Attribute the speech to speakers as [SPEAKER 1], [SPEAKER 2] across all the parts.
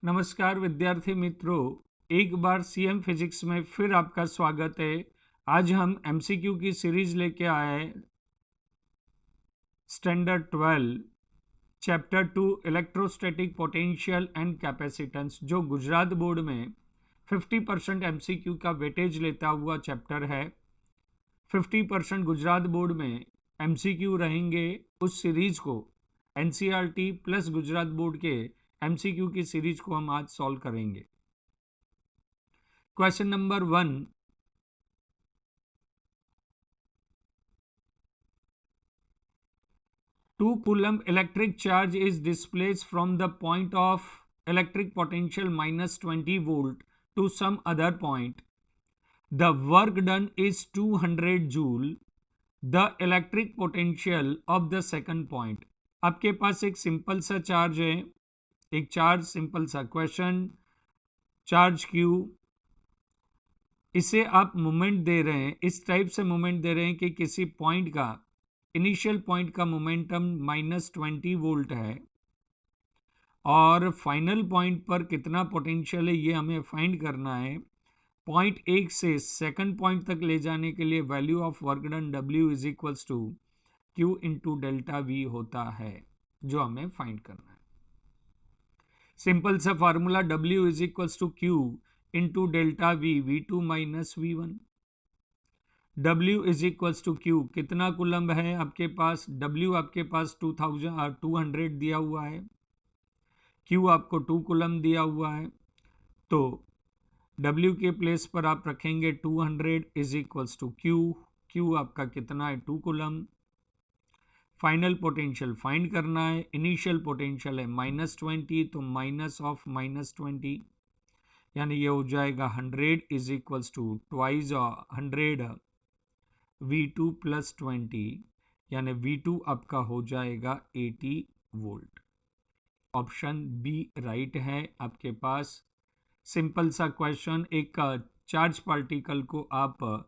[SPEAKER 1] नमस्कार विद्यार्थी मित्रों, एक बार सीएम फिजिक्स में फिर आपका स्वागत है। आज हम एमसीक्यू की सीरीज लेके आए हैं। Standard 12 chapter 2 electrostatic potential and capacitance, जो गुजरात बोर्ड में 50% एमसीक्यू का वेटेज लेता हुआ चैप्टर है। 50% गुजरात बोर्ड में एमसीक्यू रहेंगे। उस सीरीज को एनसीईआरटी प्लस गुजरात बोर्ड के एमसीक्यू की सीरीज को हम आज सॉल्व करेंगे। Question number 1, 2 coulomb electric charge is displaced from the point of electric potential minus 20 volt to some other point. The work done is 200 joule. The electric potential of the second point. आपके पास एक simple सा charge है, एक charge, simple सा question, charge Q, इसे आप moment दे रहे हैं, इस टाइप से मोमेंट दे रहे हैं कि किसी पॉइंट का इनिशियल पॉइंट का मोमेंटम -20 वोल्ट है और फाइनल पॉइंट पर कितना पोटेंशियल है ये हमें फाइंड करना है। पॉइंट 1 से सेकंड पॉइंट तक ले जाने के लिए value of work done W is equals to Q into delta V होता है, जो हमें फाइंड करना है। सिंपल सा formula W is equals to Q into delta V, V2 minus V1। W is equals to Q, कितना coulomb है आपके पास? W आपके पास 200 दिया हुआ है, Q आपको 2 कुलम्ब दिया हुआ है, तो W के प्लेस पर आप रखेंगे 200 इज इक्वल्स टू Q आपका कितना है? 2 कुलम्ब। फाइनल पोटेंशियल फाइंड करना है, इनिशियल पोटेंशियल है -20, तो माइनस ऑफ -20 यानी ये हो जाएगा 100 is equals to twice 100 V2 plus 20, यानी V2 आपका हो जाएगा 80 वोल्ट। ऑप्शन बी राइट है आपके पास। सिंपल सा क्वेश्चन, एक चार्ज पार्टिकल को आप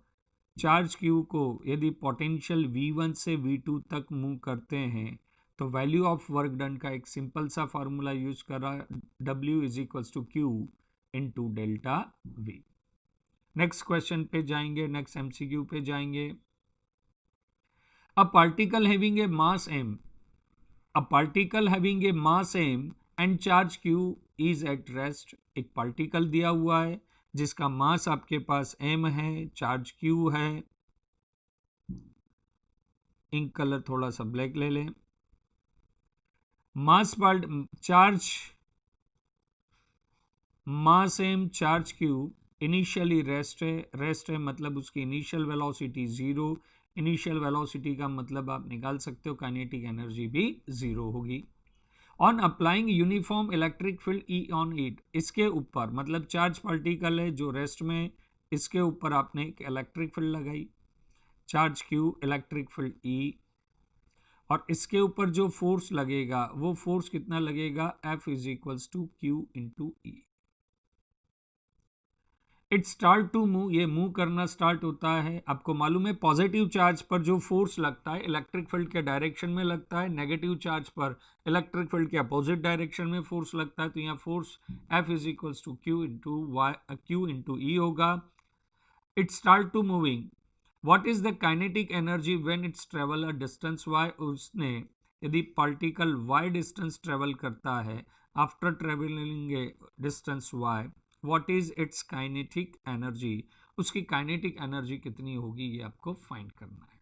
[SPEAKER 1] चार्ज क्यू को यदि पोटेंशियल V1 से V2 तक मूव करते हैं तो वैल्यू ऑफ वर्क डन का एक सिंपल सा फार्मूला यूज करा, W is equals to Q into delta V। Next question पे जाएंगे, नेक्स्ट एमसीक्यू पे जाएंगे। A particle having a mass m, a particle having a mass m and charge q is at rest. एक particle दिया हुआ है जिसका mass आपके पास m है, चार्ज q है। इंक कलर थोड़ा सा ब्लैक ले लें। Mass part charge mass m, charge q initially rest है मतलब उसकी इनिशियल वेलोसिटी 0। इनिशियल वेलोसिटी का मतलब आप निकाल सकते हो काइनेटिक एनर्जी भी 0 होगी। On applying uniform electric field E on it, इसके ऊपर मतलब चार्ज पार्टिकल है जो रेस्ट में, इसके ऊपर आपने एक इलेक्ट्रिक फील्ड लगाई, charge Q, electric field E, और इसके ऊपर जो फोर्स लगेगा वो फोर्स कितना लगेगा? F is equals to Q into E. It start to move, ये मूव करना स्टार्ट होता है। आपको मालूम है पॉजिटिव चार्ज पर जो फोर्स लगता है इलेक्ट्रिक फील्ड के डायरेक्शन में लगता है, नेगेटिव चार्ज पर इलेक्ट्रिक फील्ड के अपोजिट डायरेक्शन में फोर्स लगता है। तो यहाँ force F is equals to Q into E होगा। It start to moving, what is the kinetic energy when it's travel a distance y, उसने यदि पार्टिकल y डिस्टेंस ट्रेवल करता है, after travelling a distance y, what is its kinetic energy, उसकी kinetic energy कितनी होगी ये आपको find करना है।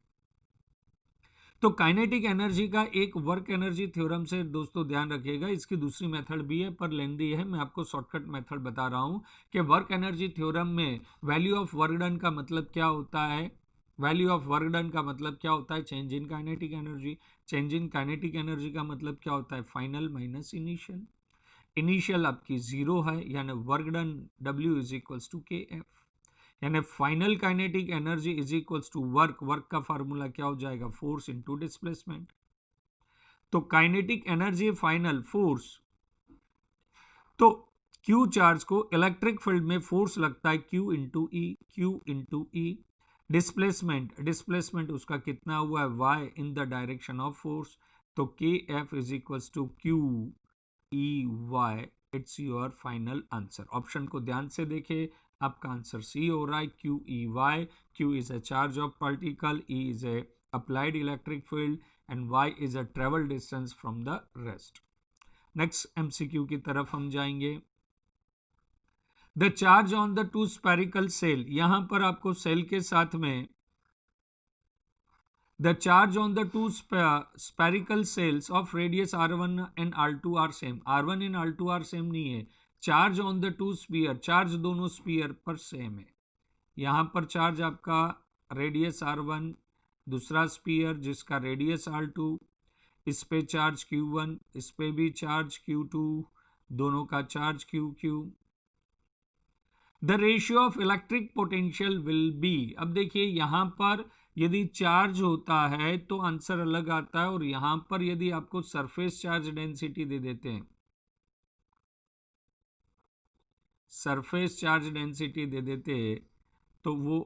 [SPEAKER 1] तो काइनेटिक एनर्जी का एक वर्क एनर्जी थ्योरम से दोस्तों ध्यान रखिएगा, इसकी दूसरी मेथड भी है पर लेंदी है, मैं आपको शॉर्टकट मेथड बता रहा हूं कि वर्क एनर्जी थ्योरम में वैल्यू ऑफ वर्क डन का मतलब क्या होता है? वैल्यू ऑफ वर्क डन का मतलब क्या होता है? Change in kinetic energy. Change in kinetic energy का मतलब क्या होता है? Final minus initial. इनिशियल आपकी 0 है यानी work done W is equals to KF, यानी final kinetic energy is equals to work का फार्मूला क्या हो जाएगा? Force into displacement. तो काइनेटिक एनर्जी फाइनल फोर्स, तो Q चार्ज को इलेक्ट्रिक फील्ड में फोर्स लगता है Q इंटू ई। डिस्प्लेसमेंट उसका कितना हुआ है? Y in the direction of force, तो KF is equals to Q E Y it's your final answer. Option को ध्यान से देखें, आपका आंसर सी हो रहा है, Q E Y. Q is a charge of particle, E is a applied electric field and Y is a travel distance from the rest. Next MCQ की तरफ हम जाएंगे। The charge on the two spherical shell, यहां पर आपको cell के साथ में the charge on the two spherical cells of radius r1 and r2 are same। r1 and r2 are same नहीं है, charge on the two sphere, charge दोनों spear पर सेम है। यहां पर चार्ज आपका रेडियस r1, दूसरा स्पीयर जिसका रेडियस r2, इस पे चार्ज q1, इस पे भी चार्ज q2, दोनों का charge q। The ratio of electric potential will be, अब देखिए यहां पर यदि चार्ज होता है तो आंसर अलग आता है, और यहां पर यदि आपको सरफेस चार्ज डेंसिटी दे देते हैं, सरफेस चार्ज डेंसिटी दे देते हैं, तो वो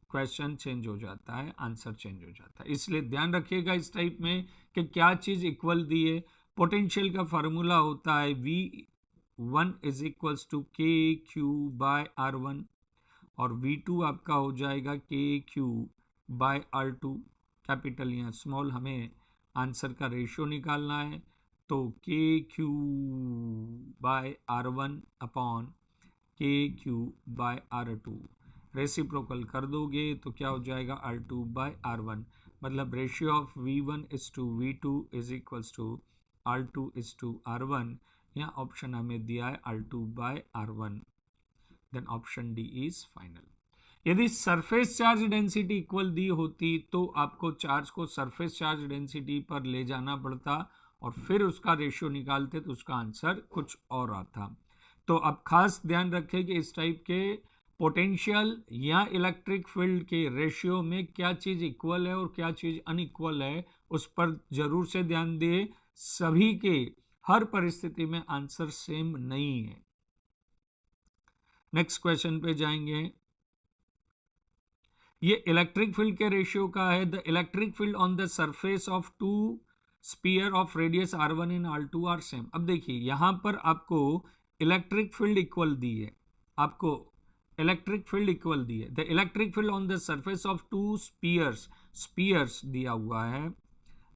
[SPEAKER 1] क्वेश्चन चेंज हो जाता है, आंसर चेंज हो जाता है। इसलिए ध्यान रखिएगा इस टाइप में कि क्या चीज इक्वल दी है। पोटेंशियल का फॉर्मूला होता है V1 is equals to K Q bye R1, और V2 आपका हो जाएगा K Q bye R2, capital या स्मॉल। हमें आंसर का रेशियो निकालना है, तो K Q bye R1 upon के क्यू बाय R2 रेसिप्रोकल कर दोगे तो क्या हो जाएगा R2 बाय R1, मतलब ratio of V1 is to V2 is equals to R2 is to R1। यहाँ ऑप्शन हमें दिया है R2 by R1, then option D is final. यदि सरफेस चार्ज डेंसिटी इक्वल दी होती तो आपको चार्ज को सरफेस चार्ज डेंसिटी पर ले जाना पड़ता और फिर उसका रेशियो निकालते तो उसका आंसर कुछ और आता। तो अब खास ध्यान रखें कि इस टाइप के पोटेंशियल या इलेक्ट्रिक फील्ड के रेशियो में क्या चीज इक्वल है और क्या चीज अनइक्वल है, उस पर जरूर से ध्यान दिए। सभी के हर परिस्थिति में आंसर सेम नहीं है। नेक्स्ट क्वेश्चन पे जाएंगे। ये इलेक्ट्रिक फील्ड के रेशियो का है। The electric field on the surface of two sphere of radius r1 and r2 are same. अब देखिए यहां पर आपको इलेक्ट्रिक फील्ड इक्वल दी है, आपको इलेक्ट्रिक फील्ड इक्वल दी है। The electric field on the surface of two spheres, spheres दिया हुआ है,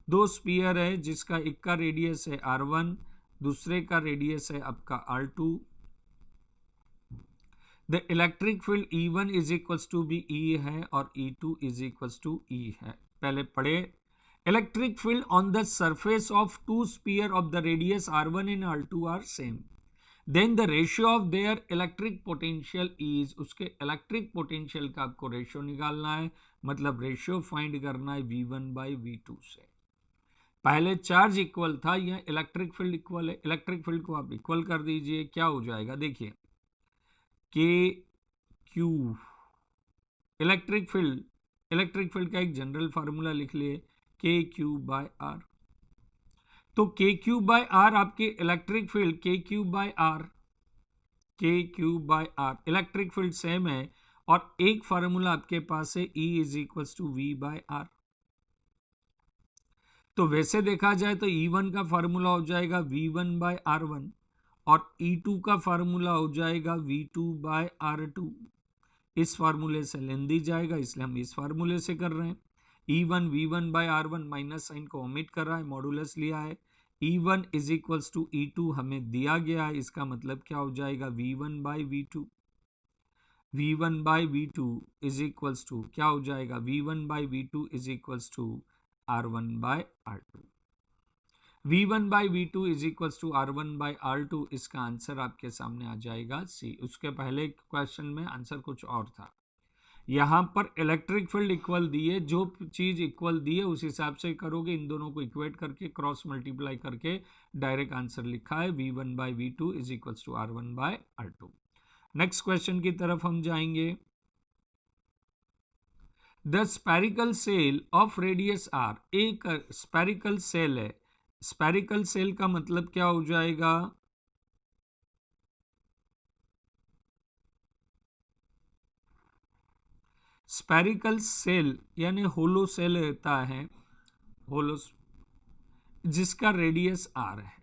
[SPEAKER 1] दो स्पीयर है जिसका एक का रेडियस है r1, दूसरे का रेडियस है आपका r2। The electric field E1 is equals to भी E है और E2 is equals to E है। पहले पढ़े, electric field on the surface of two sphere of the radius r1 and r2 are same, then the ratio of their electric potential is, उसके electric potential का आपको ratio निकालना है, मतलब ratio find करना है V1 बाई V2 से। पहले चार्ज इक्वल था, यह इलेक्ट्रिक फील्ड इक्वल है, इलेक्ट्रिक फील्ड को आप इक्वल कर दीजिए, क्या हो जाएगा देखिए के क्यू, इलेक्ट्रिक फील्ड का एक जनरल फार्मूला लिख लिए के क्यू बाय आर। तो के क्यू बाय आर आपके electric field K Q by R electric field same है, और एक फार्मूला आपके पास है E is equals to V by R. तो वैसे देखा जाए तो E1 का फार्मूला हो जाएगा V1 बाय R1 और E2 का फार्मूला हो जाएगा V2 बाय R2। इस फार्मूले से लेन दी जाएगा, इसलिए हम इस फार्मूले से कर रहे हैं। E1 V1 by R1, minus sign को ओमिट कर रहा है, मॉडुलस लिया है। E1 is equals to E2 हमें दिया गया है, इसका मतलब क्या हो जाएगा V1 by V2। V1 by V2 is equals to क्या हो जाएगा V1 by V2 is equals to R1 by R2। V1 by V2 is equals to R1 by R2, इसका आंसर आपके सामने आ जाएगा C। उसके पहले क्वेश्चन में आंसर कुछ और था, यहां पर इलेक्ट्रिक फील्ड इक्वल दी है, जो चीज इक्वल दी है उस हिसाब से करोगे, इन दोनों को इक्वेट करके क्रॉस मल्टीप्लाई करके डायरेक्ट आंसर लिखा है V1 by V2 is equals to R1 by R2। Next question की तरफ हम जाएंगे। The spherical shell of radius R, एक स्पेरिकल सेल है, स्पेरिकल सेल का मतलब क्या हो जाएगा, स्पेरिकल सेल यानी होलो सेल रहता है, होलो जिसका रेडियस R है।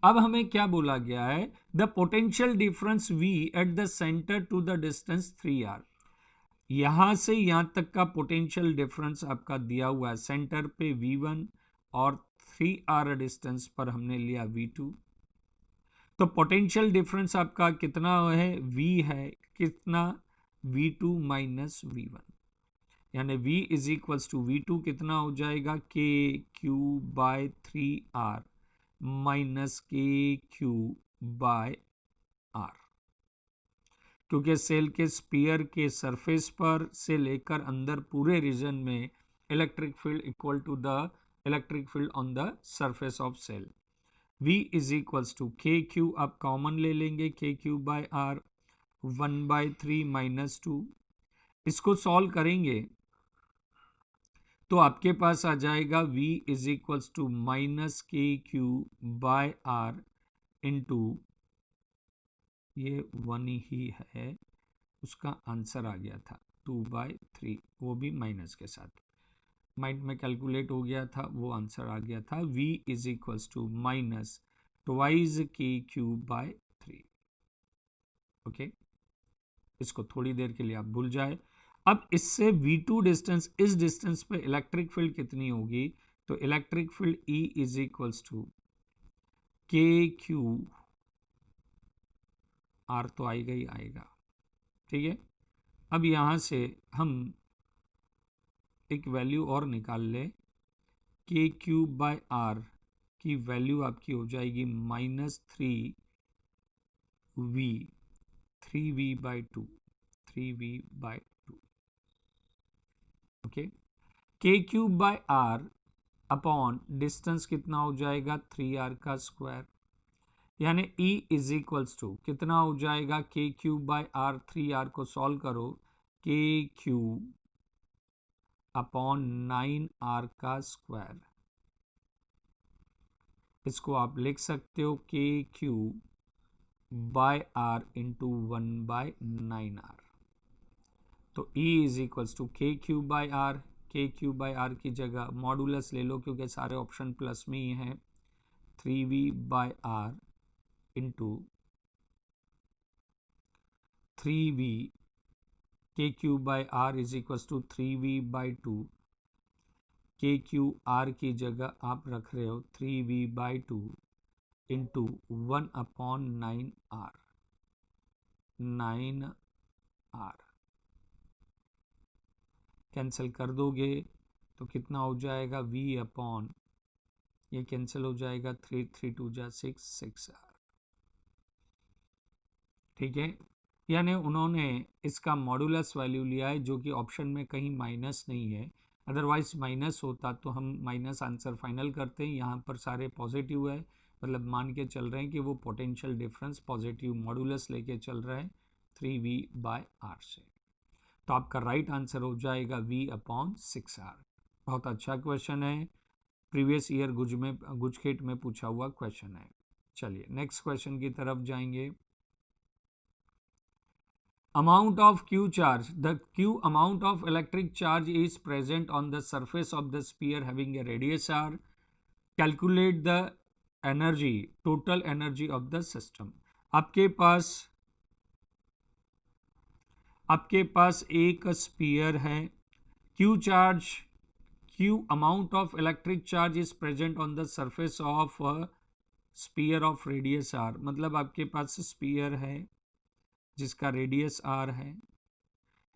[SPEAKER 1] अब हमें क्या बोला गया है, the potential difference V at the centre to the distance 3r। यहां से यहां तक का पोटेंशियल डिफरेंस आपका दिया हुआ है, सेंटर पे V1 और 3r डिस्टेंस पर हमने लिया V2। तो पोटेंशियल डिफरेंस आपका कितना है, V है कितना, V2 माइनस V1, यानी V is equals to V2 कितना हो जाएगा, K Q by 3r minus K Q by r, क्योंकि सेल के स्पीयर के सरफेस पर से लेकर अंदर पूरे रीजन में electric field equal to the electric field on the surface of shell. V is equals to K Q, आप कॉमन ले लेंगे, के क्यू बाय आर 1/3 माइनस 2। इसको सॉल्व करेंगे तो आपके पास आ जाएगा V is equals to minus K Q by R into, ये 1 ही है, उसका आंसर आ गया था 2/3, वो भी माइनस के साथ माइंड में कैलकुलेट हो गया था, वो आंसर आ गया था V is equals to minus twice K Q by 3। Okay, इसको थोड़ी देर के लिए आप भूल जाए। अब इससे V2 डिस्टेंस, इस डिस्टेंस पे इलेक्ट्रिक फील्ड कितनी होगी, तो electric field E is equals to K Q, R तो आएगा ही आएगा, ठीक है। अब यहां से हम एक वैल्यू और निकाल ले, के क्यू बाय आर की वैल्यू आपकी हो जाएगी -3V, 3V/2, 3V/2। Okay, K cube by R upon distance कितना हो जाएगा, 3r का स्क्वायर, यानी E इज इक्वल्स टू कितना हो जाएगा, के क्यूब बाय आर, 3r को सॉल्व करो, के क्यूब अपॉन 9r का स्क्वायर, इसको आप लिख सकते हो के cube by R into 1/9r। तो E इज इक्वल्स टू के क्यूब बाय आर, के क्यूब बाय आर की जगह मॉडुलस ले लो क्योंकि सारे ऑप्शन प्लस में ही हैं, 3V/r into 3V, K cube by R is equals to 3V/2, K Q are की जगह आप रख रहे हो 3V/2 into 1/9r, 9r cancel कर दोगे तो कितना हो जाएगा, V अपॉन, ये कैंसिल हो जाएगा, 3 3 2 जा 6, 6r, ठीक है। यानी उन्होंने इसका मॉडुलस वैल्यू लिया है जो कि ऑप्शन में कहीं माइनस नहीं है, अदरवाइज माइनस होता तो हम माइनस आंसर फाइनल करते हैं। यहाँ पर सारे पॉजिटिव है, मतलब मान के चल रहे हैं कि वो पोटेंशियल डिफरेंस पॉजिटिव मॉडुलस लेके चल रहा है 3V/r से। तो आपका राइट आंसर हो जाएगा V/6r। बहुत अच्छा क्वेश्चन है, प्रीवियस ईयर गुजखेट में पूछा हुआ क्वेश्चन है। चलिए नेक्स्ट क्वेश्चन की तरफ जाएंगे। Amount of Q charge, the Q amount of electric charge is present on the surface of the sphere having a radius r. Calculate the energy, total energy of the system. आपके पास एक spear है, Q charge, Q amount of electric charge is present on the surface of a sphere of radius r। मतलब आपके पास spear है जिसका radius r है,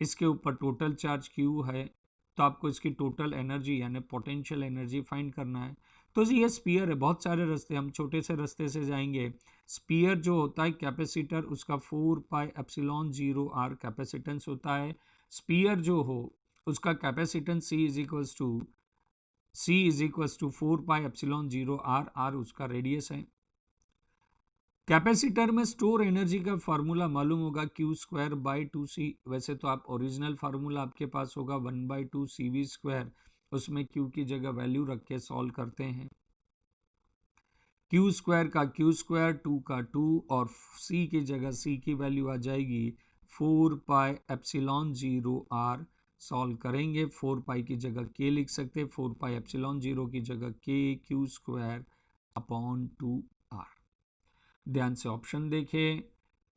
[SPEAKER 1] इसके ऊपर टोटल चार्ज Q है, तो आपको इसकी टोटल एनर्जी यानी पोटेंशियल एनर्जी फाइंड करना है। तो जी ये स्पीयर है, बहुत सारे रास्ते, हम छोटे से रास्ते से जाएंगे। स्पीयर जो होता है कैपेसिटर, उसका 4πε0r कैपेसिटेंस होता है। स्पीयर जो हो उसका capacitance C is equals to 4πε0r, r उसका रेडियस है। कैपेसिटर में स्टोर एनर्जी का फार्मूला मालूम होगा, Q²/2C। वैसे तो आप ओरिजिनल फार्मूला आपके पास होगा 1/2CV², उसमें Q की जगह वैल्यू रख के सॉल्व करते हैं। Q² का Q², 2 का 2 और C की जगह C की वैल्यू आ जाएगी 4πε0r। सॉल्व करेंगे, 4π की जगह K लिख सकते हैं, 4πε0 की जगह K Q² अपॉन 2r। ध्यान से ऑप्शन देखें,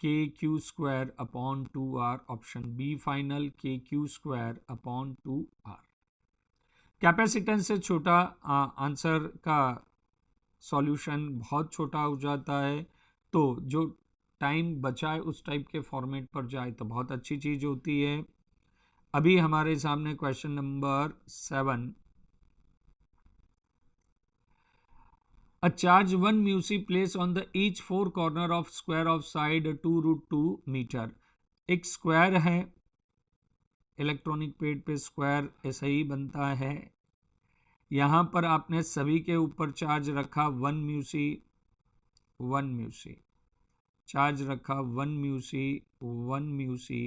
[SPEAKER 1] k q square upon 2r, option B final k q square upon 2r। Capacitance से छोटा आंसर का सॉल्यूशन बहुत छोटा हो जाता है, तो जो टाइम बचाए उस टाइप के फॉर्मेट पर जाए तो बहुत अच्छी चीज़ होती है। अभी हमारे सामने question number 7, A charge 1 μc placed on the each four corner of square of side 2√2 मीटर। एक स्क्वायर है, इलेक्ट्रॉनिक पेड पे स्क्वायर ऐसा ही बनता है। यहाँ पर आपने सभी के ऊपर चार्ज रखा 1 म्यूसी, 1 म्यूसी चार्ज रखा 1 Meucci, 1 Meucci,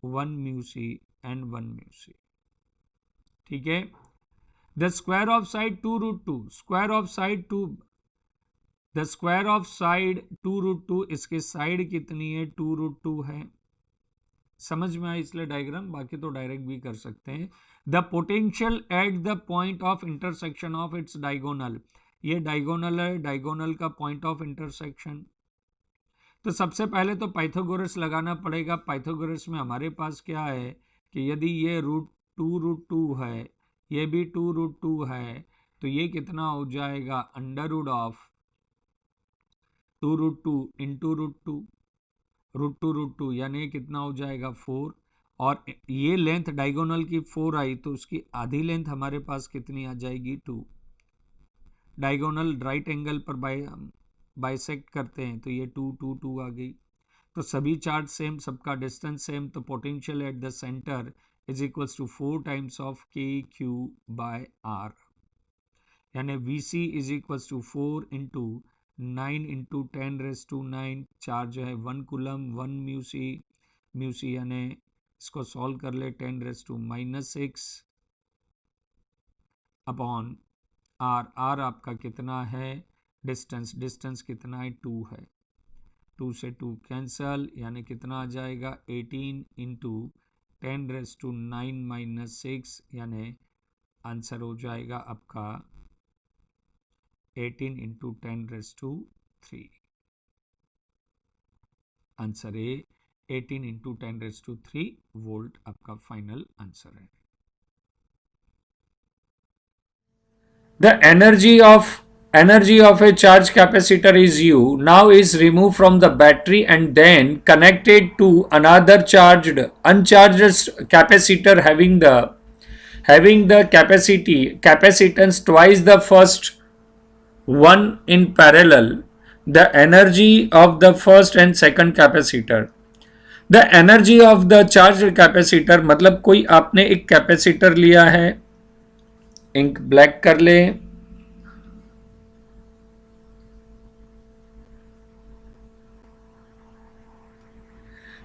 [SPEAKER 1] 1 Meucci and 1 Meucci. ठीक है। The square of side 2√2, square of side 2, the square of side 2√2, इसके साइड कितनी है 2√2 है। समझ में आया इसलिए डायग्राम, बाकी तो डायरेक्ट भी कर सकते हैं। The potential at the point of intersection of its diagonal, ये डायगोनल है, डायगोनल का पॉइंट ऑफ इंटरसेक्शन। तो सबसे पहले तो पाइथागोरस लगाना पड़ेगा। पाइथागोरस में हमारे पास क्या है कि यदि ये √2 है, ये भी 2√2 है, तो ये कितना हो जाएगा अंडर ऑफ 2√2 इंटू √2 यानी कितना हो जाएगा 4। और ये लेंथ डायगोनल की 4 आई तो उसकी आधी लेंथ हमारे पास कितनी आ जाएगी 2। डायगोनल राइट एंगल पर बाइसेक्ट करते हैं तो ये 2 आ गई। तो सभी चार्ज सेम, सबका डिस्टेंस सेम, तो potential at the centre is equals to 4 times of KQ by R, यानी VC is equals to 4 into 9 into 10 raised to 9। Charge है 1 कूलम, 1 म्यूसी यानी इसको सॉल्व कर ले 10 raised to -6 upon R। R आपका कितना है, डिस्टेंस कितना है 2 है, 2 से 2 कैंसल, यानी कितना आ जाएगा 18 इंटू 10 raised to 9 - 6, यानी आंसर हो जाएगा आपका 18 इंटू 10 raised to 3। आंसर है 18 इंटू 10 raised to 3 वोल्ट आपका फाइनल आंसर है। The energy of a charge capacitor is U, now is removed from the battery and then connected to another uncharged capacitor having the capacitance twice the first one in parallel. The energy of the first and second capacitor, the energy of the charged capacitor, मतलब कोई आपने एक capacitor लिया है, ink black कर ले,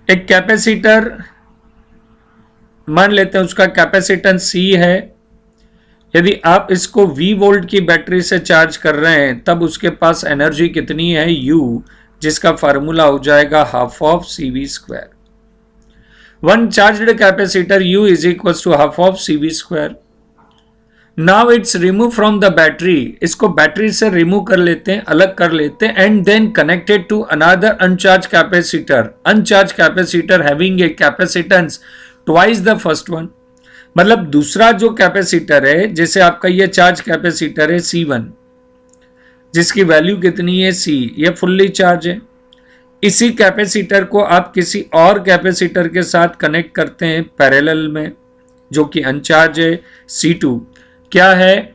[SPEAKER 1] एक capacitor मान लेते हैं, उसका कैपेसिटेंस C है। यदि आप इसको V वोल्ट की बैटरी से चार्ज कर रहे हैं तब उसके पास एनर्जी कितनी है U, जिसका फार्मूला हो जाएगा half of CV²। One charged capacitor U is equal to half of CV²। Now it's remove from the battery, इसको बैटरी से रिमूव कर लेते हैं, अलग कर लेते हैं, and then connected to another uncharge capacitor having a capacitance twice the first one. मतलब दूसरा जो कैपेसिटर है, जैसे आपका ये चार्ज कैपेसिटर है C1, जिसकी वैल्यू कितनी है C, ये फुल्ली चार्ज है। इसी कैपेसिटर को आप किसी और कैपेसिटर के साथ कनेक्ट करते हैं पैरेलल में, जो कि अनचार्ज है C2। क्या है,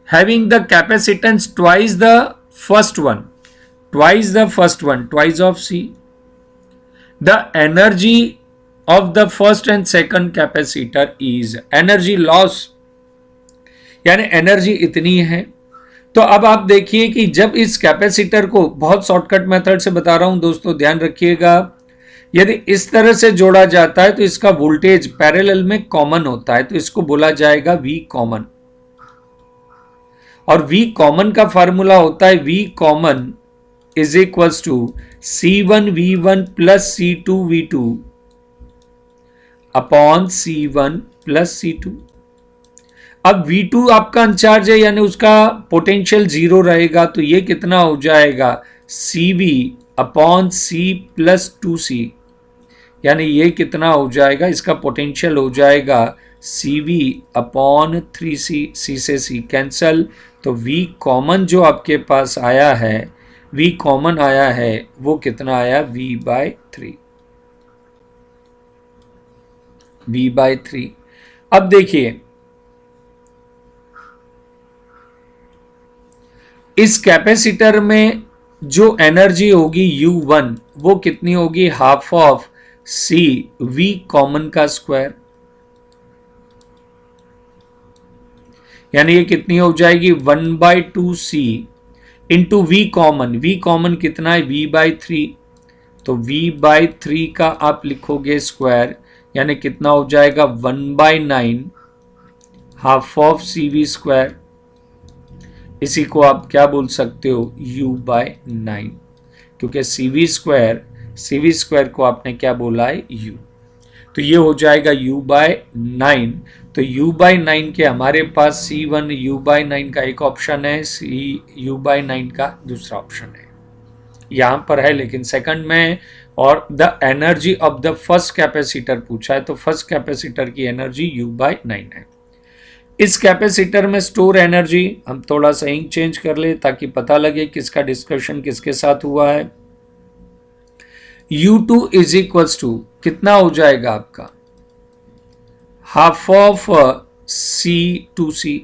[SPEAKER 1] having the capacitance twice the first one, twice of C। The energy of the first and second capacitor is, energy loss यानी एनर्जी इतनी है। तो अब आप देखिए कि जब इस कैपेसिटर को, बहुत शॉर्टकट मेथड से बता रहा हूं दोस्तों, ध्यान रखिएगा, यदि इस तरह से जोड़ा जाता है तो इसका वोल्टेज पैरेलल में कॉमन होता है, तो इसको बोला जाएगा V कॉमन। और V कॉमन का फार्मूला होता है V common is equals to C1V1 plus C2V2 upon C1 plus C2। अब V2 आपका अनचार्ज है, यानी उसका पोटेंशियल 0 रहेगा, तो ये कितना हो जाएगा CV upon C plus 2C, यानी ये कितना हो जाएगा, इसका पोटेंशियल हो जाएगा CV अपॉन 3C, C से C कैंसल, तो V कॉमन जो आपके पास आया है, V कॉमन आया है वो कितना आया, V/3, V/3। अब देखिए इस कैपेसिटर में जो एनर्जी होगी U1 वो कितनी होगी, half of C V common का स्क्वायर, यानी ये कितनी हो जाएगी 1/2C into V common, V common कितना है V/3, तो V/3 का आप लिखोगे स्क्वायर, यानी कितना हो जाएगा 1/9 हाफ ऑफ CV स्क्वायर, इसी को आप क्या बोल सकते हो U/9, क्योंकि CV स्क्वायर को आपने क्या बोला है U, तो ये हो जाएगा U/9। तो U/9 के हमारे पास C1 U/9 का एक ऑप्शन है, C U/9 का दूसरा ऑप्शन है, यहां पर है लेकिन सेकंड में। और the energy of the first capacitor पूछा है, तो फर्स्ट कैपेसिटर की एनर्जी U/9 है। इस कैपेसिटर में स्टोर एनर्जी हम थोड़ा सा इंक चेंज कर ले ताकि पता लगे किसका डिस्कशन किसके साथ हुआ है। U2 इज इक्वल्स टू कितना हो जाएगा आपका, हाफ ऑफ C2C,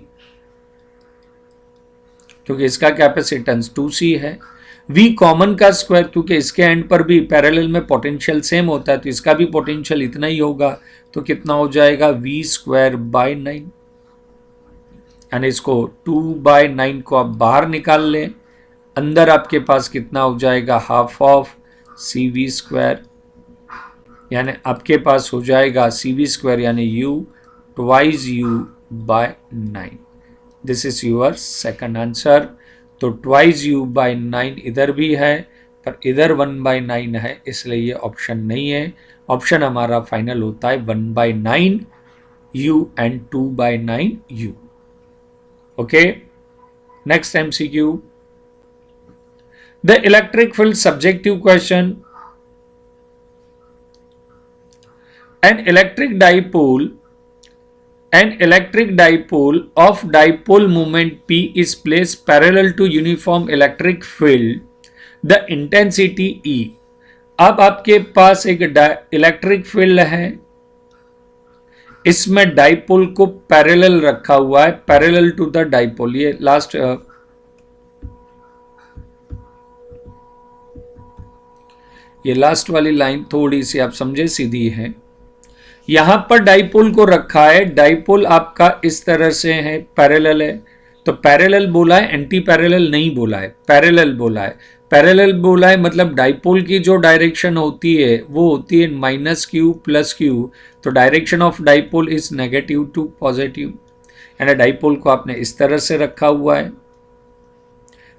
[SPEAKER 1] क्योंकि इसका कैपेसिटेंस 2C है। V कॉमन का स्क्वायर, क्योंकि इसके एंड पर भी पैरेलल में पोटेंशियल सेम होता है तो इसका भी पोटेंशियल इतना ही होगा, तो कितना हो जाएगा V²/9, यानी इसको 2/9 को आप बाहर निकाल लें, अंदर आपके पास कितना हो जाएगा हाफ ऑफ CV², यानी आपके पास हो जाएगा CV² यानी U twice U/9। This is your second answer. तो ट्वाइस U/9 इधर भी है पर इधर 1/9 है, इसलिए ये ऑप्शन नहीं है। ऑप्शन हमारा फाइनल होता है 1/9 U and 2/9 U। Okay, next MCQ, the electric field subjective question. An electric dipole of dipole moment P is placed parallel to uniform electric field. The intensity E. अब आपके पास एक electric field है, इसमें dipole को parallel रखा हुआ है, parallel to the dipole. ये लास्ट वाली लाइन थोड़ी सी आप समझे सीधी है। यहां पर डाइपोल को रखा है, डाइपोल आपका इस तरह से है, पैरेलल है, तो पैरेलल बोला है, एंटी पैरेलल नहीं बोला है, पैरेलल बोला है। पैरेलल बोला है मतलब डाइपोल की जो डायरेक्शन होती है वो होती है -Q + Q, तो direction of dipole is negative to positive, यानी डाइपोल को आपने इस तरह से रखा हुआ है।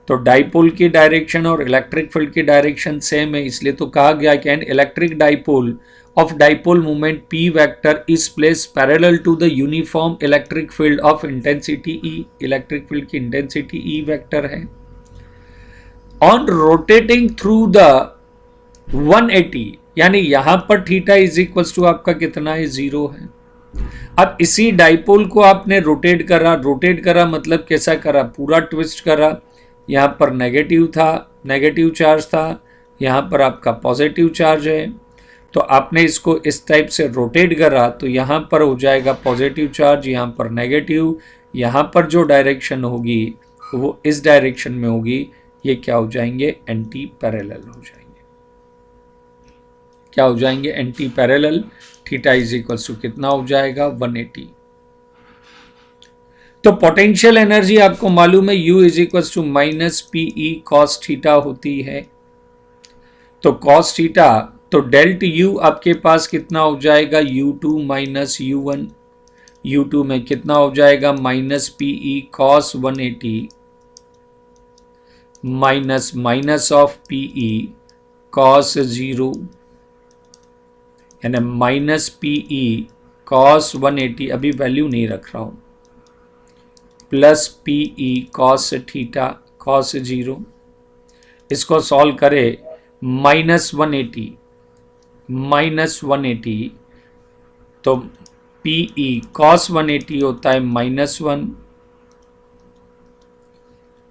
[SPEAKER 1] तो डाइपोल की डायरेक्शन और इलेक्ट्रिक फील्ड की डायरेक्शन सेम है, इसलिए तो कहा गया कि an electric dipole of dipole moment P vector is placed parallel to the uniform electric field of intensity E। electric field की intensity E vector है। On rotating through the 180, यानी यहां पर थीटा इज इक्वल्स टू आपका कितना है, 0 है। अब इसी डाइपोल को आपने रोटेट करा मतलब कैसा करा, पूरा ट्विस्ट करा। यहां पर नेगेटिव था, नेगेटिव चार्ज था, यहां पर आपका पॉजिटिव चार्ज है, तो आपने इसको इस टाइप से रोटेट करा तो यहाँ पर हो जाएगा पॉजिटिव चार्ज, यहाँ पर नेगेटिव, यहाँ पर जो डायरेक्शन होगी वो इस डायरेक्शन में होगी, ये क्या हो जाएंगे, एंटी पैरेलल हो जाएंगे। क्या हो जाएंगे, anti parallel. Theta is equals to कितना हो जाएगा, 180। तो पोटेंशियल एनर्जी आपको मालूम है U is equals to -PE cos theta होती है। तो cos थीटा, तो डेल्ट U आपके पास कितना हो जाएगा, U2 - U1। U2 में कितना हो जाएगा, -PE cos 180 minus of PE cos 0, यानी -PE cos 180, अभी वैल्यू नहीं रख रहा हूं, plus PE cos theta cos 0। इसको सॉल्व करें -180 तो PE cos 180 होता है -1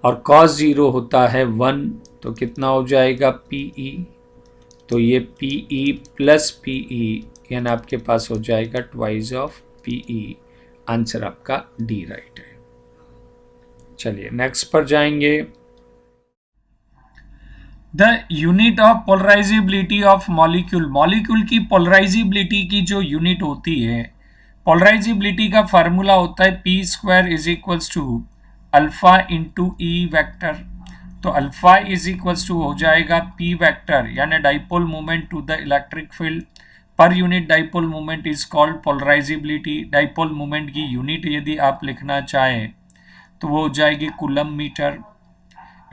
[SPEAKER 1] और cos 0 होता है 1, तो कितना हो जाएगा PE, तो ये PE प्लस PE यानी आपके पास हो जाएगा ट्वाइस ऑफ PE। आंसर आपका डी राइट है। चलिए नेक्स्ट पर जाएंगे। The unit of polarisability of molecule, molecule की पोलराइजेबिलिटी की जो यूनिट होती है, पोलराइजेबिलिटी का फार्मूला होता है P² is equals to alpha into E vector. तो अल्फा इज इक्वल्स टू हो जाएगा P वेक्टर यानी dipole moment to the electric field. Per unit dipole moment is called polarisability. Dipole moment की unit यदि आप लिखना चाहें तो वो हो जाएगी कूलम मीटर।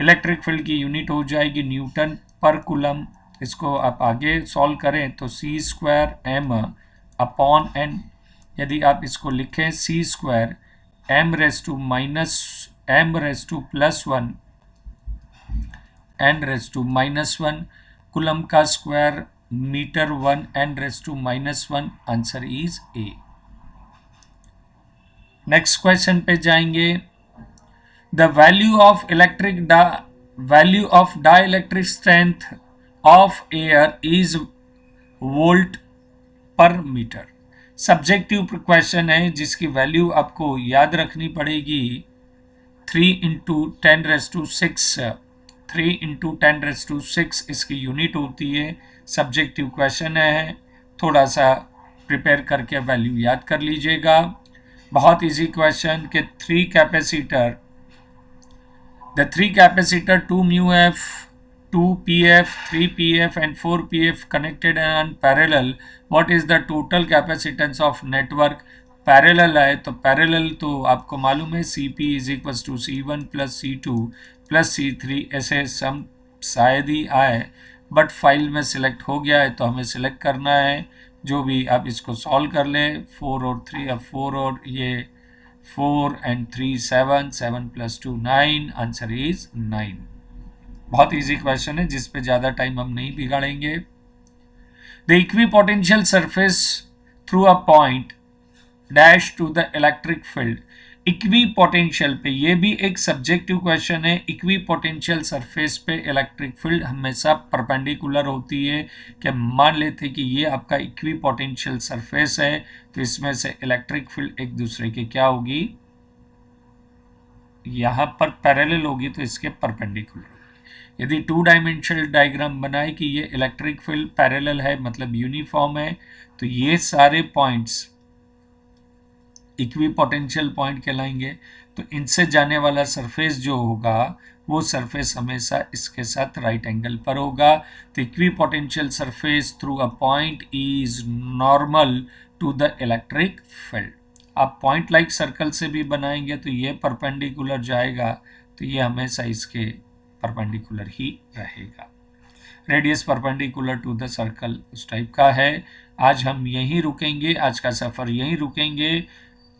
[SPEAKER 1] इलेक्ट्रिक फील्ड की यूनिट हो जाएगी न्यूटन पर कूलम। इसको आप आगे सॉल्व करें तो C² m अपॉन n, यदि आप इसको लिखें C² m raise to +1 n raise to -1 coulomb का square metre 1 n raise to -1। Answer is A. Next question पे जाएंगे। The value of dielectric strength of air is volt per metre. Subjective question है जिसकी value आपको याद रखनी पड़ेगी 3 × 10⁻⁶ इसकी यूनिट होती है। सब्जेक्टिव क्वेश्चन है, थोड़ा सा प्रिपेयर करके वैल्यू याद कर लीजिएगा। बहुत इजी क्वेश्चन के 3 capacitor 2μF 2pF 3pF and 4pF connected and parallel, what is the total capacitance of network? Parallel है तो पैरेलल तो आपको मालूम है CP is equals to C1 + C2 + C3। ऐसे सम शायद ही आए बट फाइल में सिलेक्ट हो गया है तो हमें सिलेक्ट करना है। जो भी आप इसको सॉल्व कर ले, 4 और 3 अब 4 और ये 4 and 3 7 7 + 2 9। Answer is 9। बहुत इजी क्वेश्चन है जिस पे ज़्यादा टाइम हम नहीं बिगाड़ेंगे। The equipotential surface through a point dash to the electric field. Equipotential पे, ये भी एक सब्जेक्टिव क्वेश्चन है। इक्विपोटेंशियल सरफेस पे इलेक्ट्रिक फील्ड हमेशा परपेंडिकुलर होती है। कि मान लेते कि ये आपका इक्विपोटेंशियल सरफेस है तो इसमें से इलेक्ट्रिक फील्ड एक दूसरे की क्या होगी, यहाँ पर पैरेलल होगी तो इसके परपेंडिकुलर होगी। यदि 2 डायमेंशनल डायग्राम बनाए कि ये इलेक्ट्रिक फील्ड पैरेलल है मतलब यूनिफॉर्म है, तो ये सारे पॉइंट्स इक्विपोटेंशियल पॉइंट कहलाएंगे। तो इनसे जाने वाला सरफेस जो होगा वो सरफेस हमेशा इसके साथ राइट एंगल पर होगा। तो equipotential surface through a point is normal to the electric field. आप पॉइंट लाइक सर्कल से भी बनाएंगे तो ये परपेंडिकुलर जाएगा तो ये हमेशा इसके परपेंडिकुलर ही रहेगा। Radius perpendicular to the circle उस टाइप का है। आज हम यहीं रुकेंगे, आज का सफ़र यहीं रुकेंगे।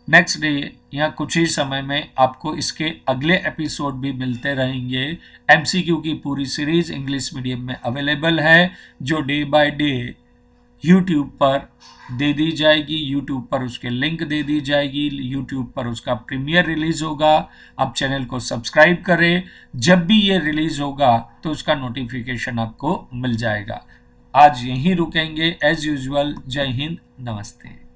[SPEAKER 1] नेक्स्ट डे या कुछ ही समय में आपको इसके अगले एपिसोड भी मिलते रहेंगे। MCQ की पूरी सीरीज इंग्लिश मीडियम में अवेलेबल है जो डे बाय डे YouTube पर दे दी जाएगी। YouTube पर उसके लिंक दे दी जाएगी। YouTube पर उसका प्रीमियर रिलीज़ होगा। आप चैनल को सब्सक्राइब करें, जब भी ये रिलीज़ होगा तो उसका नोटिफिकेशन आपको मिल जाएगा। आज यहीं रुकेंगे एज यूजुअल। जय हिंद, नमस्ते।